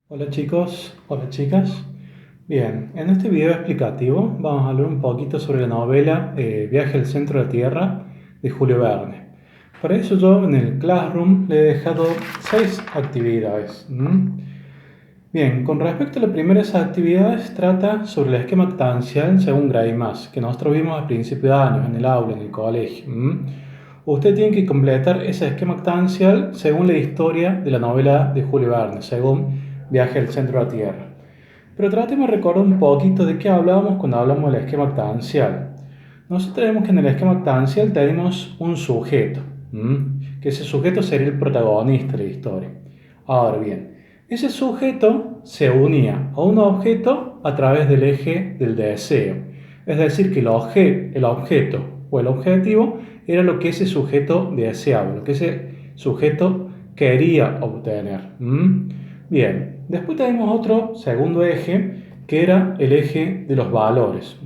Hola chicos, hola chicas. Bien, en este video explicativo vamos a hablar un poquito sobre la novela Viaje al centro de la Tierra de Julio Verne. Para eso yo en el Classroom le he dejado 6 actividades. Bien, con respecto a la primera de esas actividades trata sobre el esquema actancial según Greimas, que nosotros vimos a principios de año en el aula, en el colegio. Usted tiene que completar ese esquema actancial según la historia de la novela de Julio Verne, según Viaje al centro de la Tierra. Pero tratemos de recordar un poquito de qué hablábamos cuando hablamos del esquema actancial. Nosotros vemos que en el esquema actancial tenemos un sujeto, que ese sujeto sería el protagonista de la historia. Ahora bien, ese sujeto se unía a un objeto a través del eje del deseo. Es decir, que el objeto o el objetivo era lo que ese sujeto deseaba, lo que ese sujeto quería obtener. Bien, después tenemos otro segundo eje que era el eje de los valores,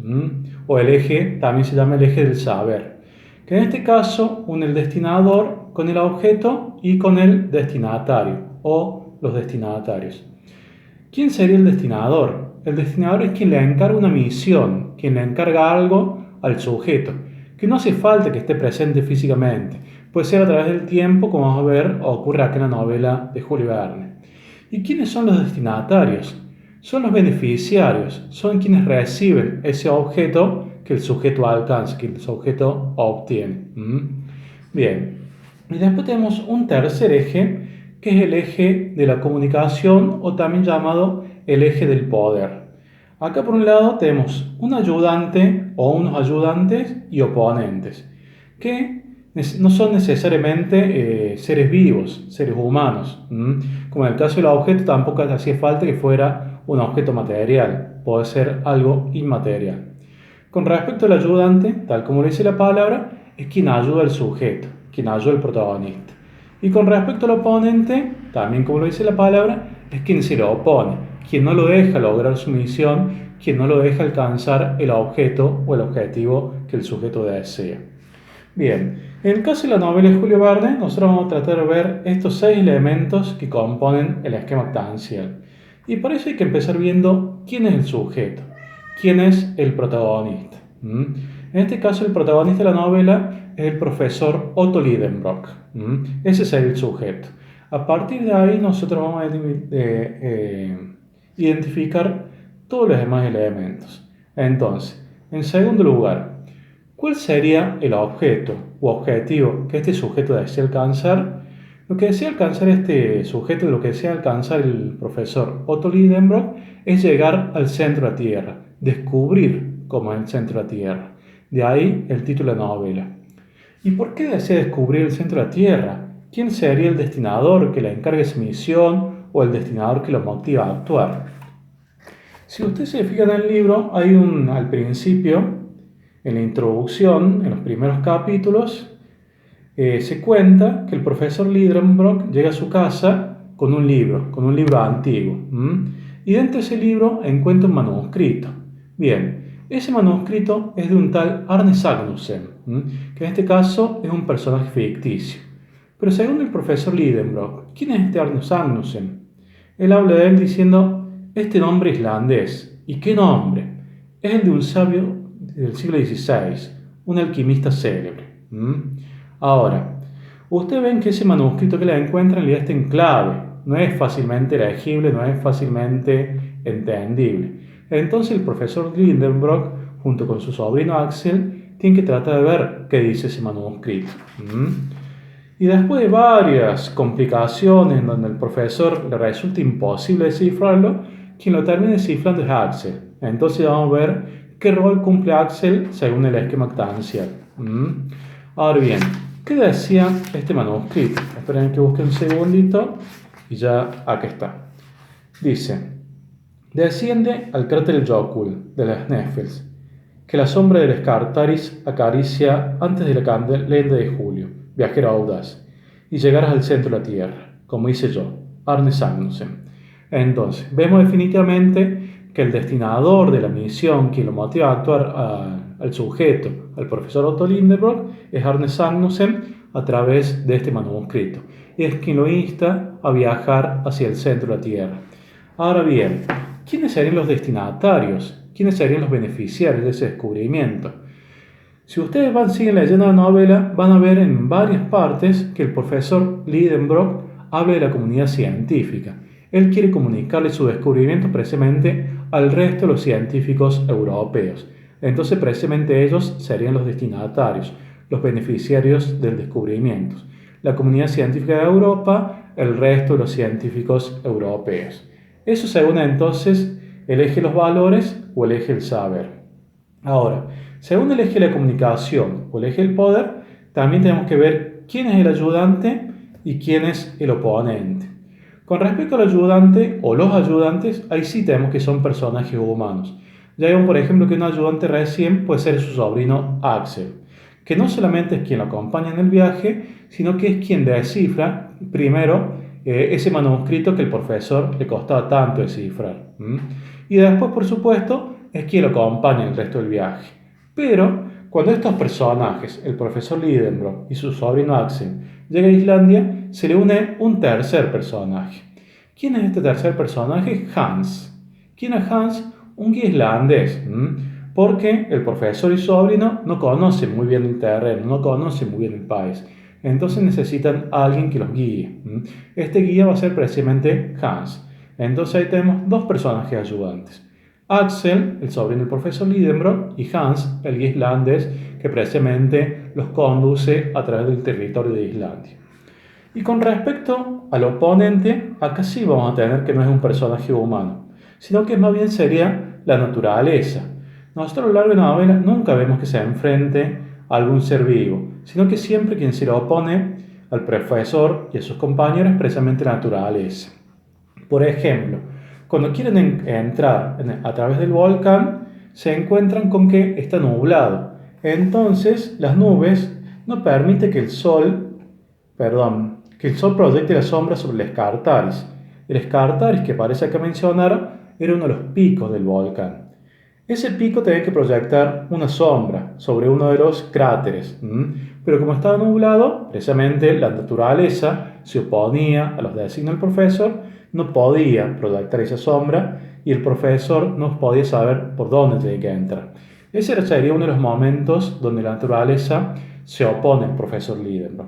o el eje, también se llama el eje del saber, que en este caso une el destinador con el objeto y con el destinatario o los destinatarios. ¿Quién sería el destinador? El destinador es quien le encarga una misión, quien le encarga algo al sujeto, que no hace falta que esté presente físicamente, puede ser a través del tiempo, como vamos a ver, ocurre acá en la novela de Julio Verne. ¿Y quiénes son los destinatarios? Son los beneficiarios, son quienes reciben ese objeto que el sujeto alcanza, que el sujeto obtiene. Bien, y después tenemos un tercer eje, que es el eje de la comunicación o también llamado el eje del poder. Acá por un lado tenemos un ayudante o unos ayudantes y oponentes, que no son necesariamente seres vivos, seres humanos. Como en el caso del objeto, tampoco hacía falta que fuera un objeto material, puede ser algo inmaterial. Con respecto al ayudante, tal como lo dice la palabra, es quien ayuda al sujeto, quien ayuda al protagonista. Y con respecto al oponente, también como lo dice la palabra, es quien se lo opone, quien no lo deja lograr su misión, quien no lo deja alcanzar el objeto o el objetivo que el sujeto desea. Bien, en el caso de la novela de Julio Verne, nosotros vamos a tratar de ver estos 6 elementos que componen el esquema actancial. Y para eso hay que empezar viendo quién es el sujeto, quién es el protagonista. En este caso, el protagonista de la novela es el profesor Otto Lidenbrock. Ese es el sujeto. A partir de ahí, nosotros vamos a identificar todos los demás elementos. Entonces, en segundo lugar, ¿cuál sería el objeto u objetivo que este sujeto desea alcanzar? Lo que desea alcanzar este sujeto, lo que desea alcanzar el profesor Otto Lidenbrock, es llegar al centro de la Tierra, descubrir cómo es el centro de la Tierra. De ahí el título de la novela. ¿Y por qué desea descubrir el centro de la Tierra? ¿Quién sería el destinador que le encargue esa misión o el destinador que lo motiva a actuar? Si usted se fija en el libro, hay al principio, en la introducción, en los primeros capítulos, se cuenta que el profesor Lidenbrock llega a su casa con un libro antiguo. Y dentro de ese libro encuentra un manuscrito. Bien, ese manuscrito es de un tal Arne Sagnussen, que en este caso es un personaje ficticio. Pero según el profesor Lidenbrock, ¿quién es este Arne Sagnussen? Él habla de él diciendo, este nombre islandés. ¿Y qué nombre? Es el de un sabio del siglo XVI, un alquimista célebre. Ahora, ustedes ven que ese manuscrito que la encuentran en realidad está en clave, no es fácilmente legible, no es fácilmente entendible. Entonces el profesor Lidenbrock, junto con su sobrino Axel, tienen que tratar de ver qué dice ese manuscrito. Y después de varias complicaciones en donde el profesor le resulta imposible descifrarlo, quien lo termina descifrando es Axel. Entonces vamos a ver qué rol cumple Axel según el esquema actancial. Ahora bien, ¿qué decía este manuscrito? Esperen que busque un segundito y ya aquí está. Dice, desciende al cráter Jokul de las Sneffels, que la sombra del Scartaris acaricia antes de la calenda de julio, viajero audaz, y llegarás al centro de la Tierra, como hice yo, Arne Sagnussen. Entonces, vemos definitivamente que el destinador de la misión, quien lo motiva a actuar al sujeto, al profesor Otto Lidenbrock, es Arne Sagnussen a través de este manuscrito. Y es quien lo insta a viajar hacia el centro de la Tierra. Ahora bien, ¿quiénes serían los destinatarios? ¿Quiénes serían los beneficiarios de ese descubrimiento? Si ustedes siguen leyendo la novela, van a ver en varias partes que el profesor Lidenbrock habla de la comunidad científica. Él quiere comunicarle su descubrimiento precisamente al resto de los científicos europeos. Entonces, precisamente ellos serían los destinatarios, los beneficiarios del descubrimiento. La comunidad científica de Europa, el resto de los científicos europeos. Eso según entonces el eje de los valores o el eje del saber. Ahora, según el eje de la comunicación o el eje del poder, también tenemos que ver quién es el ayudante y quién es el oponente. Con respecto al ayudante o los ayudantes, ahí sí tenemos que son personajes humanos. Ya vemos, por ejemplo, que un ayudante recién puede ser su sobrino Axel, que no solamente es quien lo acompaña en el viaje, sino que es quien descifra primero ese manuscrito que el profesor le costaba tanto descifrar. Y después, por supuesto, es quien lo acompaña en el resto del viaje. Pero cuando estos personajes, el profesor Lidenbrock y su sobrino Axel, llegan a Islandia, se le une un tercer personaje. ¿Quién es este tercer personaje? Hans. ¿Quién es Hans? Un guía islandés. Porque el profesor y su sobrino no conocen muy bien el terreno, no conocen muy bien el país. Entonces necesitan a alguien que los guíe. Este guía va a ser precisamente Hans. Entonces ahí tenemos dos personajes ayudantes. Axel, el sobrino del profesor Lidenbrock, y Hans, el guía islandés, que precisamente los conduce a través del territorio de Islandia. Y con respecto al oponente, acá sí vamos a tener que no es un personaje humano, sino que más bien sería la naturaleza. Nosotros a lo largo de la novela nunca vemos que se enfrente a algún ser vivo, sino que siempre quien se le opone al profesor y a sus compañeros es precisamente la naturaleza. Por ejemplo, cuando quieren entrar a través del volcán, se encuentran con que está nublado. Entonces, las nubes no permiten que el sol proyecte la sombra sobre el Escartaris. El Escartaris, que parece acá mencionar, era uno de los picos del volcán. Ese pico tenía que proyectar una sombra sobre uno de los cráteres. Pero como estaba nublado, precisamente la naturaleza se oponía a los designios del profesor, no podía proyectar esa sombra y el profesor no podía saber por dónde tenía que entrar. Ese sería uno de los momentos donde la naturaleza se opone al profesor Lidenbrock.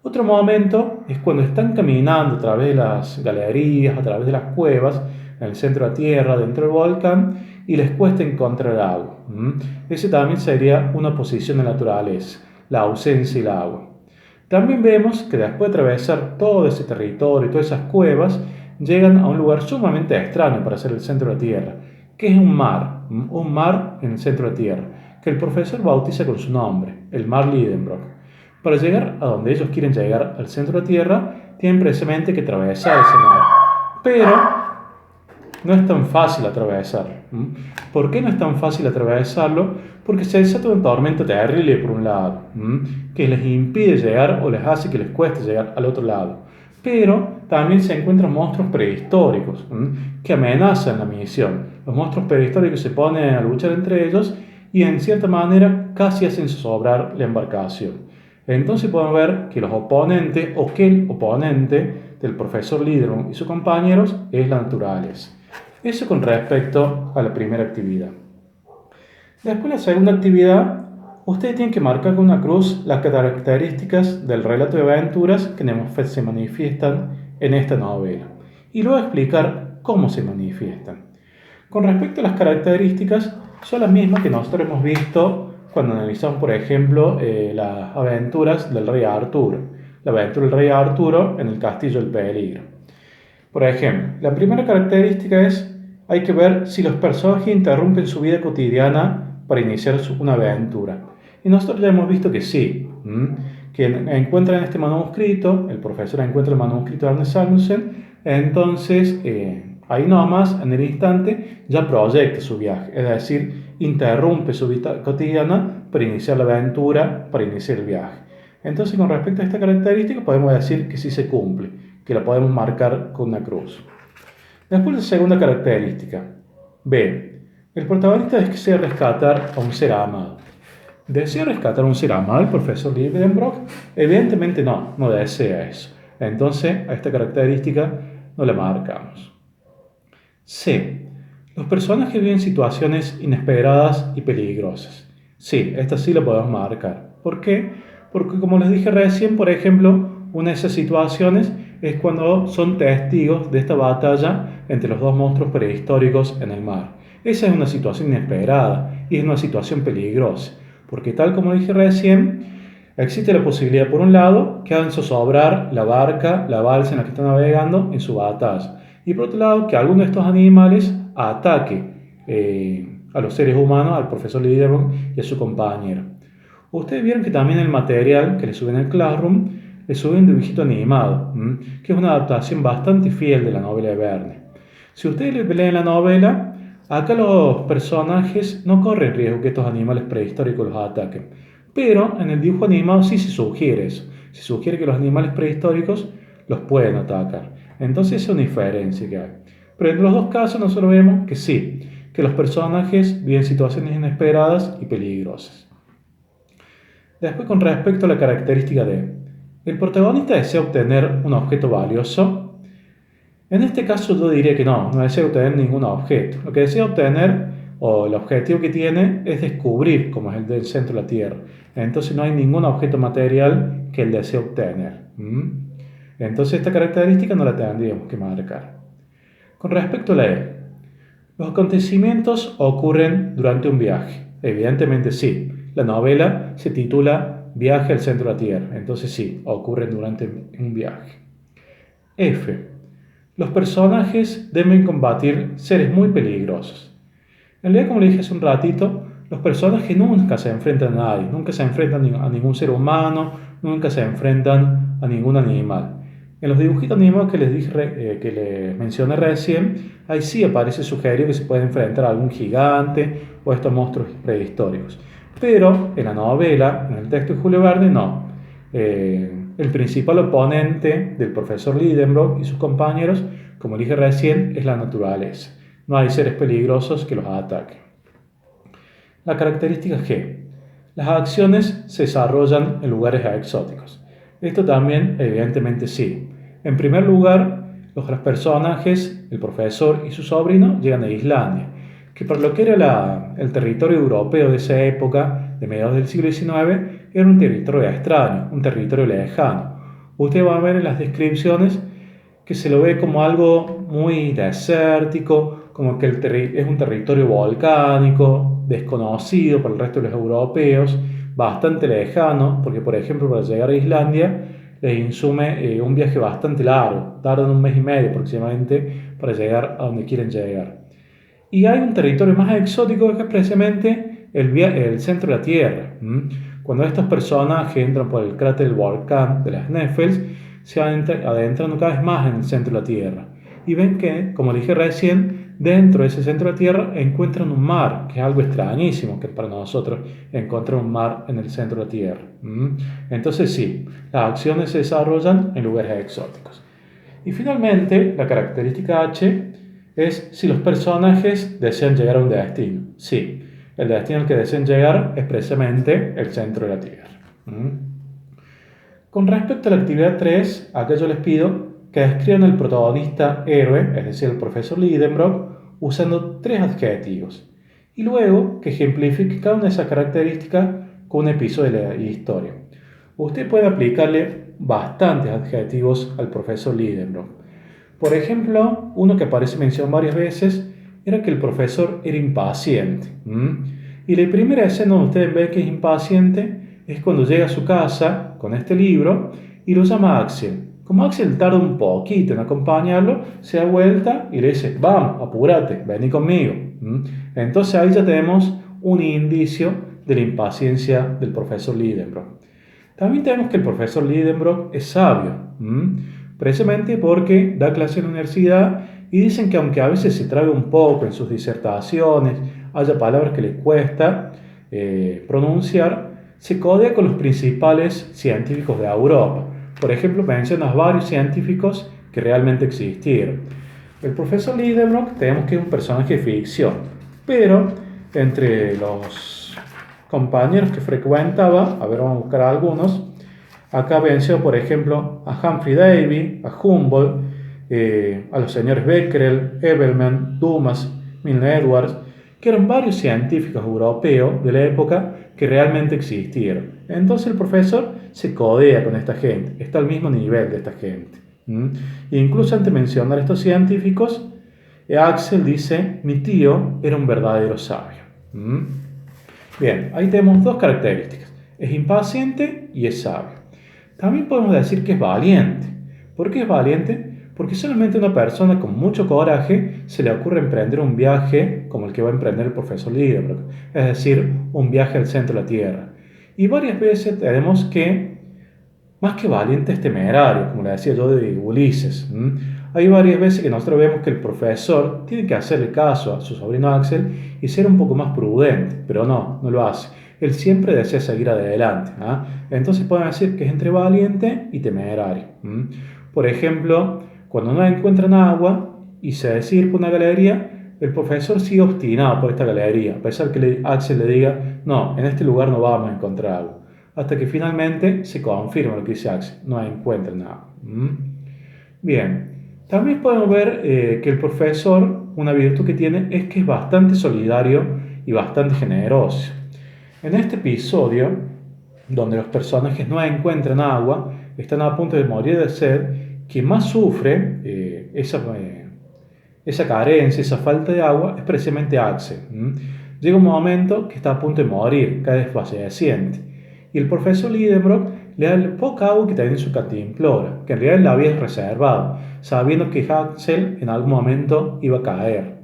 Otro momento es cuando están caminando a través de las galerías, a través de las cuevas, en el centro de la Tierra, dentro del volcán, y les cuesta encontrar agua. Ese también sería una posición de la naturaleza, la ausencia del agua. También vemos que después de atravesar todo ese territorio y todas esas cuevas, llegan a un lugar sumamente extraño para ser el centro de la Tierra, que es un mar en el centro de la Tierra, que el profesor bautiza con su nombre, el mar Lidenbrock. Para llegar a donde ellos quieren llegar, al centro de la Tierra, tienen precisamente que atravesar ese mar. Pero no es tan fácil atravesarlo. ¿Por qué no es tan fácil atravesarlo? Porque se desata una tormenta terrible por un lado, que les impide llegar o les hace que les cueste llegar al otro lado. Pero también se encuentran monstruos prehistóricos que amenazan la misión. Los monstruos prehistóricos se ponen a luchar entre ellos y en cierta manera casi hacen zozobrar la embarcación. Entonces podemos ver que los oponentes o que el oponente del profesor Lidenbrock y sus compañeros es la naturaleza. Eso con respecto a la primera actividad. Después, la segunda actividad, ustedes tienen que marcar con una cruz las características del relato de aventuras que se manifiestan en esta novela y luego explicar cómo se manifiestan. Con respecto a las características, son las mismas que nosotros hemos visto cuando analizamos, por ejemplo, las aventuras del rey Arturo. La aventura del rey Arturo en el castillo del peligro. Por ejemplo, la primera característica es hay que ver si los personajes interrumpen su vida cotidiana para iniciar una aventura. Y nosotros ya hemos visto que sí, que encuentran este manuscrito, el profesor encuentra el manuscrito de Ernest Samuelsen, entonces ahí nomás, en el instante, ya proyecta su viaje, es decir, interrumpe su vida cotidiana para iniciar la aventura, para iniciar el viaje. Entonces, con respecto a esta característica, podemos decir que sí se cumple, que la podemos marcar con una cruz. Después, la segunda característica. B. El protagonista desea rescatar a un ser amado. ¿Desea rescatar a un ser amado el profesor Lidenbrock? Evidentemente no desea eso. Entonces, a esta característica no la marcamos. C. Los personajes viven situaciones inesperadas y peligrosas. Sí, esta sí la podemos marcar. ¿Por qué? Porque como les dije recién, por ejemplo, una de esas situaciones es cuando son testigos de esta batalla entre los dos monstruos prehistóricos en el mar. Esa es una situación inesperada y es una situación peligrosa, porque tal como dije recién, existe la posibilidad, por un lado, que hagan zozobrar la barca, la balsa en la que están navegando en su batalla, y por otro lado, que alguno de estos animales ataque a los seres humanos, al profesor Liderbrook y a su compañero. Ustedes vieron que también el material que le suben en el Classroom le suben un dibujito animado, que es una adaptación bastante fiel de la novela de Verne. Si ustedes leen la novela, acá los personajes no corren riesgo que estos animales prehistóricos los ataquen, pero en el dibujo animado sí se sugiere eso. Se sugiere que los animales prehistóricos los pueden atacar. Entonces esa es una diferencia que hay. Pero en los dos casos nosotros vemos que sí, que los personajes viven situaciones inesperadas y peligrosas. Después, con respecto a la característica de el protagonista desea obtener un objeto valioso. En este caso yo diría que no desea obtener ningún objeto. Lo que desea obtener o el objetivo que tiene es descubrir cómo es el del centro de la Tierra. Entonces no hay ningún objeto material que él desee obtener. Entonces esta característica no la tendríamos que marcar. Con respecto a la E, los acontecimientos ocurren durante un viaje. Evidentemente sí. La novela se titula Viaje al centro de la Tierra. Entonces sí, ocurren durante un viaje. F. Los personajes deben combatir seres muy peligrosos. En realidad, como le dije hace un ratito, los personajes nunca se enfrentan a nadie, nunca se enfrentan a ningún ser humano, nunca se enfrentan a ningún animal. En los dibujitos animados que les dije, que les mencioné recién, ahí sí aparece sugerido que se puede enfrentar a algún gigante o a estos monstruos prehistóricos. Pero en la novela, en el texto de Julio Verne, no. El principal oponente del profesor Lidenbrock y sus compañeros, como dije recién, es la naturaleza. No hay seres peligrosos que los ataquen. La característica G. Las acciones se desarrollan en lugares exóticos. Esto también, evidentemente, sí. En primer lugar, los personajes, el profesor y su sobrino, llegan a Islandia, que por lo que era el territorio europeo de esa época, de mediados del siglo XIX, era un territorio extraño, un territorio lejano. Usted va a ver en las descripciones que se lo ve como algo muy desértico, como que es un territorio volcánico, desconocido para el resto de los europeos, bastante lejano, porque por ejemplo para llegar a Islandia les insume un viaje bastante largo, tardan un mes y medio aproximadamente para llegar a donde quieren llegar. Y hay un territorio más exótico que es precisamente el centro de la Tierra. Cuando estos personajes entran por el cráter del volcán de las Sneffels, se van adentrando cada vez más en el centro de la Tierra. Y ven que, como dije recién, dentro de ese centro de la Tierra encuentran un mar, que es algo extrañísimo que para nosotros encontrar un mar en el centro de la Tierra. Entonces sí, las acciones se desarrollan en lugares exóticos. Y finalmente, la característica H es si los personajes desean llegar a un destino. Sí, el destino al que desean llegar es precisamente el centro de la Tierra. Con respecto a la actividad 3, acá yo les pido que describan al protagonista héroe, es decir, el profesor Lidenbrock, usando 3 adjetivos. Y luego que ejemplifique cada una de esas características con un episodio de la historia. Usted puede aplicarle bastantes adjetivos al profesor Lidenbrock. Por ejemplo, uno que aparece mencionado varias veces era que el profesor era impaciente. Y la primera escena donde ustedes ven que es impaciente es cuando llega a su casa con este libro y lo llama Axel. Como Axel tarda un poquito en acompañarlo, se da vuelta y le dice, vamos, apúrate, vení conmigo. Entonces ahí ya tenemos un indicio de la impaciencia del profesor Lidenbrock. También tenemos que el profesor Lidenbrock es sabio, precisamente porque da clase en la universidad y dicen que aunque a veces se trabe un poco en sus disertaciones, haya palabras que le cuesta pronunciar, se codea con los principales científicos de Europa. Por ejemplo, menciona varios científicos que realmente existieron. El profesor Lidenbrock tenemos que es un personaje de ficción, pero entre los compañeros que frecuentaba, a ver, vamos a buscar algunos, acá venció, por ejemplo, a Humphrey Davy, a Humboldt, a los señores Becquerel, Ebelman, Dumas, Milne-Edwards, que eran varios científicos europeos de la época que realmente existieron. Entonces el profesor se codea con esta gente, está al mismo nivel de esta gente. E incluso antes de mencionar a estos científicos, Axel dice: mi tío era un verdadero sabio. Bien, ahí tenemos dos características: es impaciente y es sabio. También podemos decir que es valiente. ¿Por qué es valiente? Porque solamente a una persona con mucho coraje se le ocurre emprender un viaje como el que va a emprender el profesor Lidenbrock, es decir, un viaje al centro de la Tierra. Y varias veces tenemos que, más que valiente, es temerario, como le decía yo de Ulises. Hay varias veces que nosotros vemos que el profesor tiene que hacerle caso a su sobrino Axel y ser un poco más prudente, pero no lo hace. Él siempre desea seguir adelante. Entonces podemos decir que es entre valiente y temerario. Por ejemplo, cuando no encuentran agua y se decide ir por una galería, el profesor sigue obstinado por esta galería, a pesar que Axel le diga: no, en este lugar no vamos a encontrar agua. Hasta que finalmente se confirma lo que dice Axel, no encuentran agua. Bien, también podemos ver que el profesor, una virtud que tiene es que es bastante solidario y bastante generoso. En este episodio, donde los personajes no encuentran agua, están a punto de morir de sed, quien más sufre esa carencia, esa falta de agua, es precisamente Axel. Llega un momento que está a punto de morir, cae desfalleciente. Y el profesor Lidenbrock le da el poca agua que tenía en su cantimplora, que en realidad la había reservado, sabiendo que Axel en algún momento iba a caer.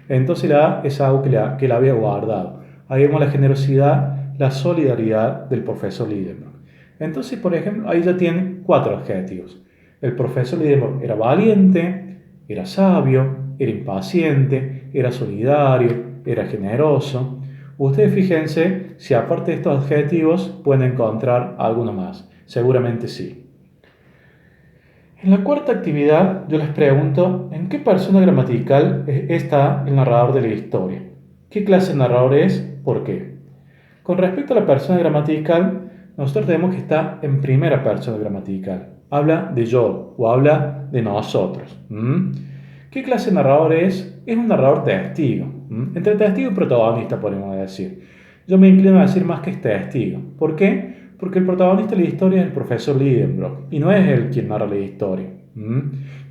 Entonces le da esa agua que la había guardado. Ahí vemos la generosidad, la solidaridad del profesor Lidenbrock. Entonces, por ejemplo, ahí ya tienen 4 adjetivos. El profesor Lidenbrock era valiente, era sabio, era impaciente, era solidario, era generoso. Ustedes fíjense si aparte de estos adjetivos pueden encontrar alguno más. Seguramente sí. En la cuarta actividad yo les pregunto: ¿en qué persona gramatical está el narrador de la historia? ¿Qué clase de narrador es? ¿Por qué? Con respecto a la persona gramatical, nosotros tenemos que está en primera persona gramatical. Habla de yo o habla de nosotros. ¿Qué clase de narrador es? Es un narrador testigo. Entre testigo y protagonista, podemos decir. Yo me inclino a decir más que es testigo. ¿Por qué? Porque el protagonista de la historia es el profesor Lidenbrock y no es él quien narra la historia.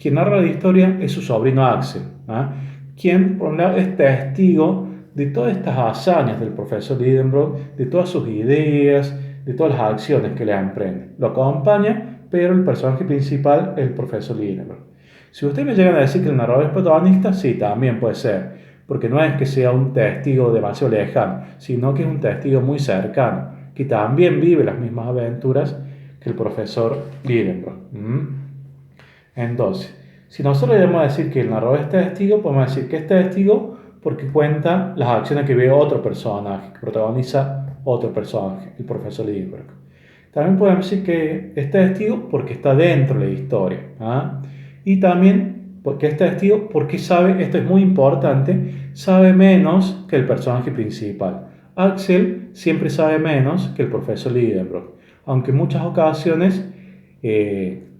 Quien narra la historia es su sobrino Axel, quien, por un lado, es testigo de todas estas hazañas del profesor Lidenbrock, de todas sus ideas, de todas las acciones que le emprende. Lo acompaña, pero el personaje principal es el profesor Lidenbrock. Si ustedes me llegan a decir que el narrador es protagonista, sí, también puede ser, porque no es que sea un testigo demasiado lejano, sino que es un testigo muy cercano, que también vive las mismas aventuras que el profesor Lidenbrock. Entonces, si nosotros debemos decir que el narrador es testigo, podemos decir que es testigo porque cuenta las acciones que ve otro personaje, que protagoniza otro personaje, el profesor Lidenbrock. También podemos decir que es testigo porque está dentro de la historia. Y también porque es testigo porque sabe, esto es muy importante, sabe menos que el personaje principal. Axel siempre sabe menos que el profesor Lidenbrock, aunque en muchas ocasiones,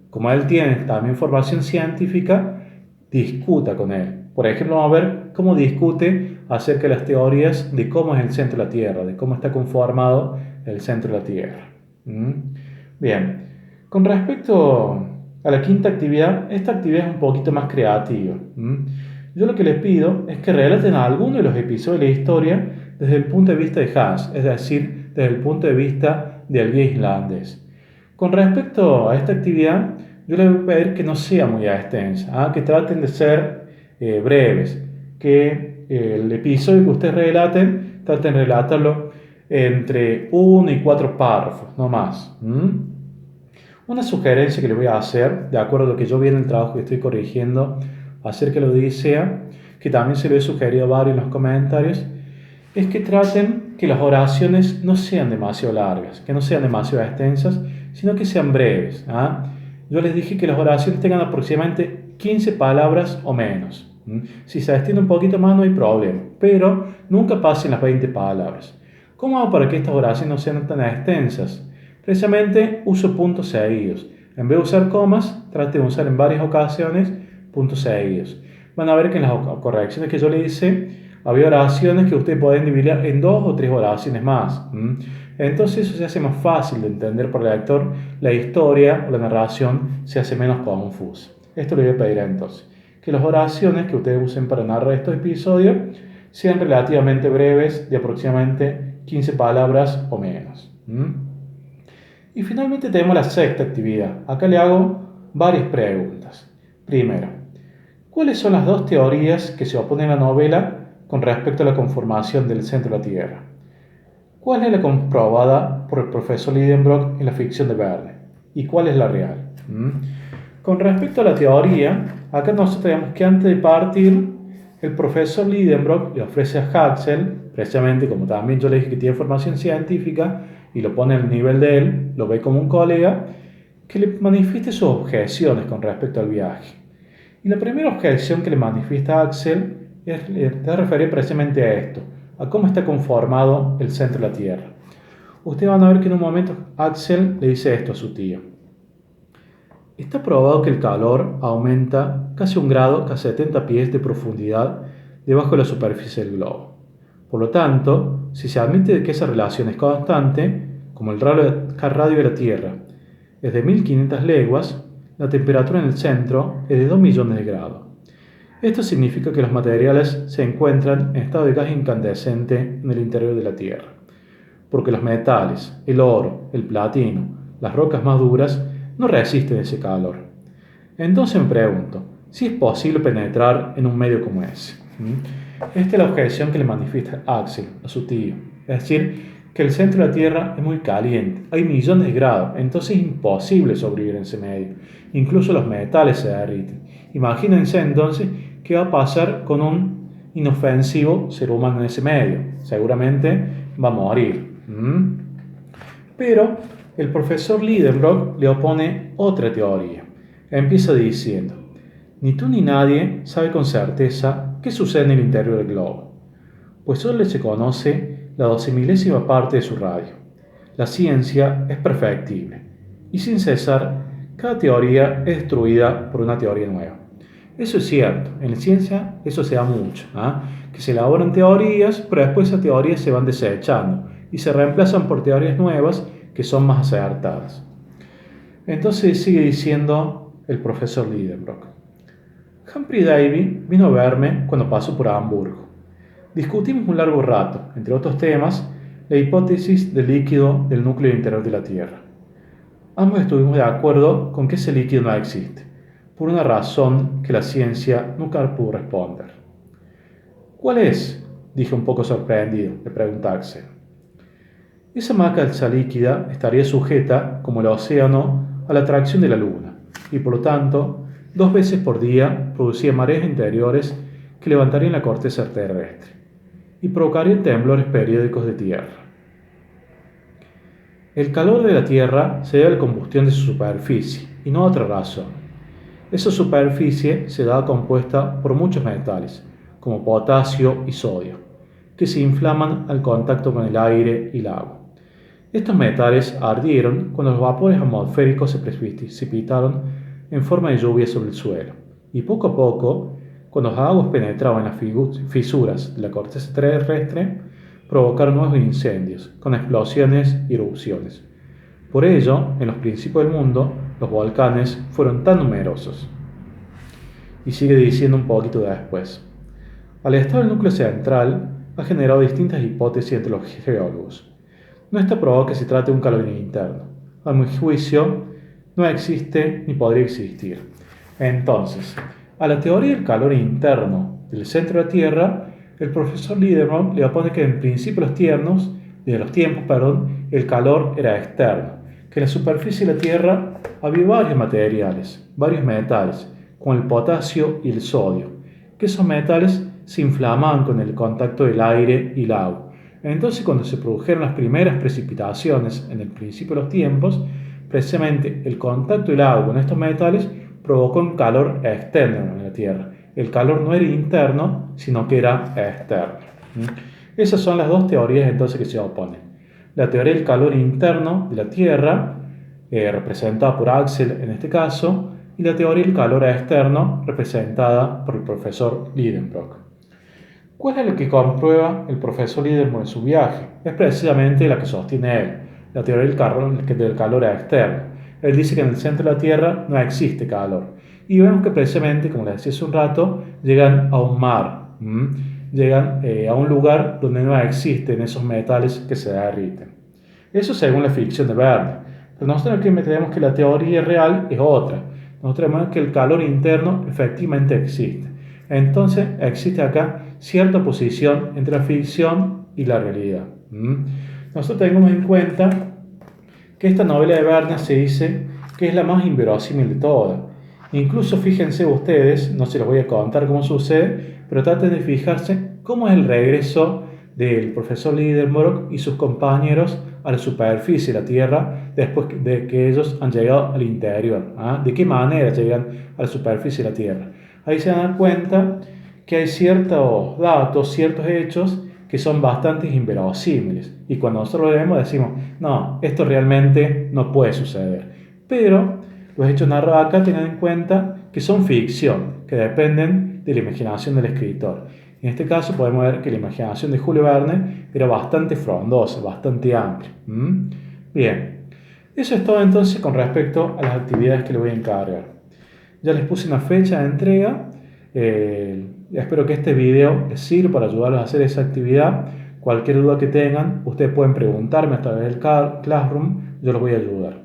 como él tiene también formación científica, discuta con él. Por ejemplo, vamos a ver cómo discute acerca de las teorías de cómo es el centro de la Tierra, de cómo está conformado el centro de la Tierra. Bien, con respecto a la quinta actividad, esta actividad es un poquito más creativa. Yo lo que les pido es que relaten alguno de los episodios de la historia desde el punto de vista de Hans, es decir, desde el punto de vista del guía islandés. Con respecto a esta actividad, yo les voy a pedir que no sea muy extensa, que traten de ser breves, que el episodio que ustedes relaten, traten de relatarlo entre 1 y 4 párrafos, no más. Una sugerencia que les voy a hacer, de acuerdo a lo que yo vi en el trabajo que estoy corrigiendo acerca de la Odisea, que también se lo he sugerido a varios en los comentarios, es que traten que las oraciones no sean demasiado largas, que no sean demasiado extensas, sino que sean breves. Yo les dije que las oraciones tengan aproximadamente 15 palabras o menos. Si se extiende un poquito más no hay problema, pero nunca pasen las 20 palabras. ¿Cómo hago para que estas oraciones no sean tan extensas? Precisamente uso puntos seguidos. En vez de usar comas, trate de usar en varias ocasiones puntos seguidos. Van a ver que en las correcciones que yo le hice había oraciones que ustedes pueden dividir en 2 o 3 oraciones más. Entonces eso se hace más fácil de entender por el lector, la historia o la narración se hace menos confusa. Esto le voy a pedir entonces, que las oraciones que ustedes usen para narrar estos episodios sean relativamente breves, de aproximadamente 15 palabras o menos. Y finalmente tenemos la sexta actividad. Acá le hago varias preguntas. Primero, ¿cuáles son las dos teorías que se oponen a la novela con respecto a la conformación del centro de la Tierra? ¿Cuál es la comprobada por el profesor Lidenbrock en la ficción de Verne? ¿Y cuál es la real? Con respecto a la teoría, acá nosotros tenemos que antes de partir, el profesor Lidenbrock le ofrece a Huxley, precisamente como también yo le dije que tiene formación científica y lo pone al nivel de él, lo ve como un colega, que le manifieste sus objeciones con respecto al viaje. Y la primera objeción que le manifiesta a Huxley está referida precisamente a esto, a cómo está conformado el centro de la Tierra. Ustedes van a ver que en un momento Huxley le dice esto a su tío. Está probado que el calor aumenta casi 1 grado cada 70 pies de profundidad debajo de la superficie del globo. Por lo tanto, si se admite que esa relación es constante, como el radio de la Tierra es de 1500 leguas, la temperatura en el centro es de 2 millones de grados. Esto significa que los materiales se encuentran en estado de gas incandescente en el interior de la Tierra, porque los metales, el oro, el platino, las rocas más duras, no resisten ese calor. Entonces me pregunto, si es posible penetrar en un medio como ese. Esta es la objeción que le manifiesta Huxley a su tío. Es decir, que el centro de la Tierra es muy caliente, hay millones de grados, entonces es imposible sobrevivir en ese medio. Incluso los metales se derriten. Imagínense entonces qué va a pasar con un inofensivo ser humano en ese medio. Seguramente va a morir. Pero el profesor Lidenbrock le opone otra teoría. Empieza diciendo, ni tú ni nadie sabe con certeza qué sucede en el interior del globo, pues solo se conoce la 12.000ª parte de su radio. La ciencia es perfectible, y sin cesar, cada teoría es destruida por una teoría nueva. Eso es cierto, en la ciencia eso se da mucho, que se elaboran teorías, pero después esas teorías se van desechando y se reemplazan por teorías nuevas que son más acertadas. Entonces sigue diciendo el profesor Lidenbrock. Humphrey Davy vino a verme cuando pasó por Hamburgo. Discutimos un largo rato, entre otros temas, la hipótesis del líquido del núcleo interior de la Tierra. Ambos estuvimos de acuerdo con que ese líquido no existe, por una razón que la ciencia nunca pudo responder. ¿Cuál es?, dije un poco sorprendido, le preguntó Huxley. Esa masa líquida estaría sujeta, como el océano, a la atracción de la Luna, y por lo tanto, 2 veces por día producía mareas interiores que levantarían la corteza terrestre y provocarían temblores periódicos de tierra. El calor de la Tierra se debe a la combustión de su superficie, y no a otra razón. Esa superficie se da compuesta por muchos metales, como potasio y sodio, que se inflaman al contacto con el aire y el agua. Estos metales ardieron cuando los vapores atmosféricos se precipitaron en forma de lluvia sobre el suelo, y poco a poco, cuando las aguas penetraban en las fisuras de la corteza terrestre, provocaron nuevos incendios, con explosiones y erupciones. Por ello, en los principios del mundo, los volcanes fueron tan numerosos. Y sigue diciendo un poquito después. Al estado del núcleo central, ha generado distintas hipótesis entre los geólogos. No está probado que se trate de un calor interno. A mi juicio, no existe ni podría existir. Entonces, a la teoría del calor interno del centro de la Tierra, el profesor Lidenbrock le opone que en principio de los tiempos, el calor era externo, que en la superficie de la Tierra había varios materiales, varios metales, como el potasio y el sodio, que esos metales se inflamaban con el contacto del aire y el agua. Entonces, cuando se produjeron las primeras precipitaciones en el principio de los tiempos, precisamente el contacto del agua con estos metales provocó un calor externo en la Tierra. El calor no era interno, sino que era externo. Esas son las dos teorías entonces que se oponen. La teoría del calor interno de la Tierra, representada por Huxley en este caso, y la teoría del calor externo representada por el profesor Lidenbrock. ¿Cuál es la que comprueba el profesor Lidenbrock en su viaje? Es precisamente la que sostiene él, la teoría del calor externo. Él dice que en el centro de la Tierra no existe calor. Y vemos que precisamente, como les decía hace un rato, llegan a un mar, llegan a un lugar donde no existen esos metales que se derriten. Eso según la ficción de Verne. Pero nosotros aquí tenemos que la teoría real es otra. Nosotros vemos que el calor interno efectivamente existe. Entonces existe acá cierta oposición entre la ficción y la realidad. Nosotros tenemos en cuenta que esta novela de Verne se dice que es la más inverosímil de todas. Incluso fíjense ustedes, no se los voy a contar cómo sucede, pero traten de fijarse cómo es el regreso del profesor Lidenbrock y sus compañeros a la superficie de la Tierra después de que ellos han llegado al interior. ¿De qué manera llegan a la superficie de la Tierra? Ahí se dan cuenta que hay ciertos datos, ciertos hechos que son bastante inverosímiles. Y cuando nosotros lo vemos decimos, no, esto realmente no puede suceder. Pero los hechos narrados acá tienen en cuenta que son ficción, que dependen de la imaginación del escritor. En este caso podemos ver que la imaginación de Julio Verne era bastante frondosa, bastante amplia. Bien, eso es todo entonces con respecto a las actividades que le voy a encargar. Ya les puse una fecha de entrega. Espero que este video les sirva para ayudarlos a hacer esa actividad. Cualquier duda que tengan, ustedes pueden preguntarme a través del Classroom, yo los voy a ayudar.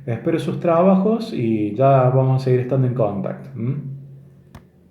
Espero sus trabajos y ya vamos a seguir estando en contacto.